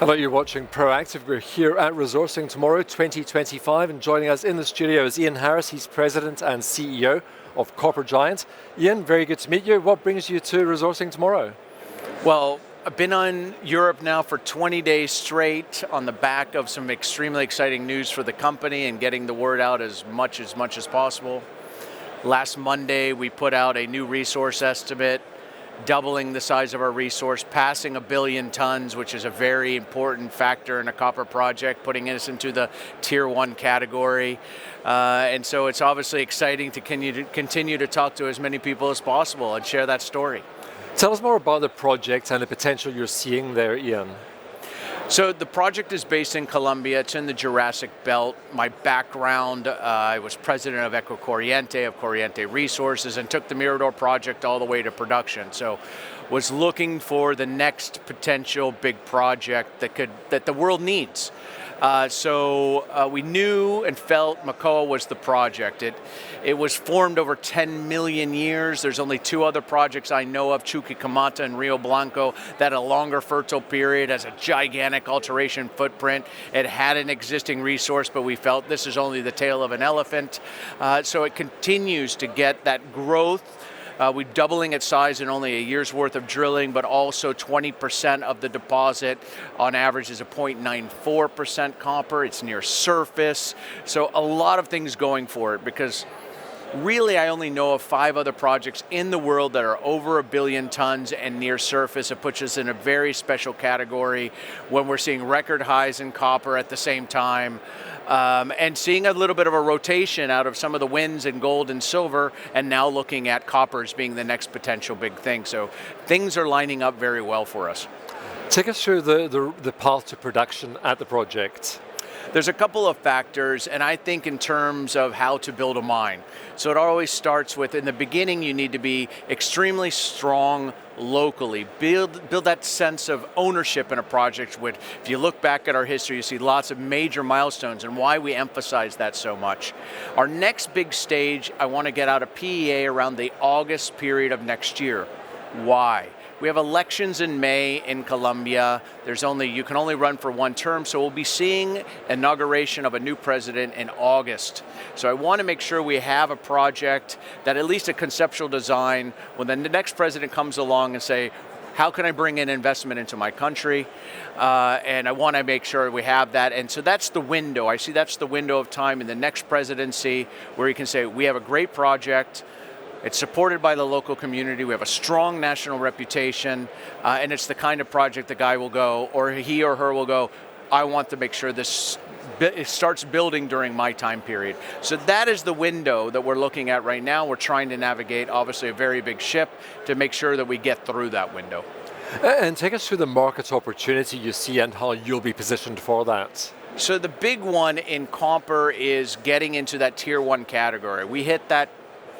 Hello, you're watching Proactive. We're here at Resourcing Tomorrow 2025, and joining us in the studio is Ian Harris. He's President and CEO of Copper Giant. Ian, very good to meet you. What brings you to Resourcing Tomorrow? Well, I've been on Europe now for 20 days straight on the back of some extremely exciting news for the company and getting the word out as much as possible. Last Monday, we put out a new resource estimate, doubling the size of our resource, passing 1 billion tons, which is a very important factor in a copper project, putting us into the tier 1 category. And so it's obviously exciting to continue to talk to as many people as possible and share that story. Tell us more about the project and the potential you're seeing there, Ian. So the project is based in Colombia. It's in the Jurassic belt. My background, I was president of Giant Resources, and took the Mirador project all the way to production. So was looking for the next potential big project that the world needs. So we knew and felt Mocoa was the project. It was formed over 10 million years. There's only 2 other projects I know of, Chuquicamata and Rio Blanco, that had a longer fertile period, has a gigantic alteration footprint. It had an existing resource, but we felt this is only the tail of an elephant. So it continues to get that growth. We're doubling its size in only a year's worth of drilling, but also 20% of the deposit on average is a 0.94% copper. It's near surface. So a lot of things going for it, because really I only know of 5 other projects in the world that are over 1 billion tons and near surface. It puts us in a very special category when we're seeing record highs in copper at the same time. And seeing a little bit of a rotation out of some of the wins in gold and silver, and now looking at copper as being the next potential big thing. So things are lining up very well for us. Take us through the path to production at the project. There's a couple of factors, and I think in terms of how to build a mine. So it always starts with, in the beginning, you need to be extremely strong locally. Build that sense of ownership in a project. If you look back at our history, you see lots of major milestones and why we emphasize that so much. Our next big stage, I want to get out of PEA around the August period of next year. Why? We have elections in May in Colombia. You can only run for 1 term, so we'll be seeing inauguration of a new president in August. So I want to make sure we have a project that, at least a conceptual design, when the next president comes along and say, how can I bring in investment into my country? And I want to make sure we have that. And so that's the window. I see that's the window of time in the next presidency where you can say, we have a great project. It's supported by the local community. We have a strong national reputation, and it's the kind of project the guy will go, or he or her will go, I want to make sure it starts building during my time period. So that is the window that we're looking at right now. We're trying to navigate, obviously, a very big ship to make sure that we get through that window. And take us through the market opportunity you see and how you'll be positioned for that. So the big one in copper is getting into that tier 1 category. We hit that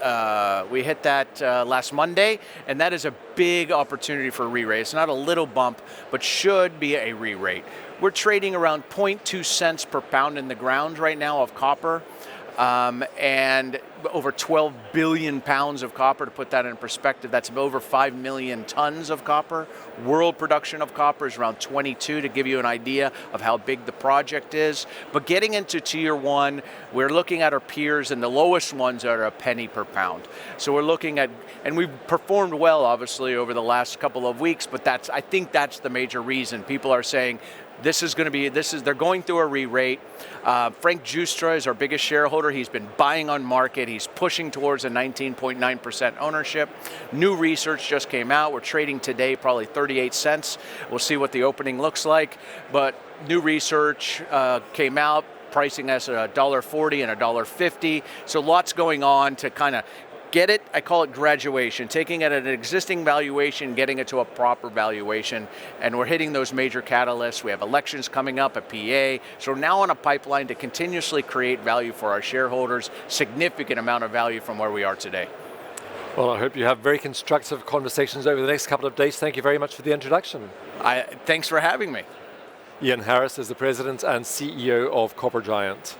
last Monday, and that is a big opportunity for a re-rate. It's not a little bump, but should be a re-rate. We're trading around 0.2 cents per pound in the ground right now of copper, and over 12 billion pounds of copper. To put that in perspective, that's over 5 million tons of copper. World production of copper is around 22, to give you an idea of how big the project is. But getting into tier 1, we're looking at our peers, and the lowest ones are a penny per pound. So we're looking at, and we've performed well, obviously, over the last couple of weeks, but I think that's the major reason. People are saying, they're going through a re-rate. Frank Justra is our biggest shareholder. He's been buying on market. He's pushing towards a 19.9% ownership. New research just came out. We're trading today probably 38 cents. We'll see what the opening looks like. But new research came out, pricing us at $1.40 and $1.50. So lots going on to kind of get it. I call it graduation, taking it at an existing valuation, getting it to a proper valuation, and we're hitting those major catalysts. We have elections coming up at PA, so we're now on a pipeline to continuously create value for our shareholders, significant amount of value from where we are today. Well, I hope you have very constructive conversations over the next couple of days. Thank you very much for the introduction. Thanks for having me. Ian Harris is the President and CEO of Copper Giant.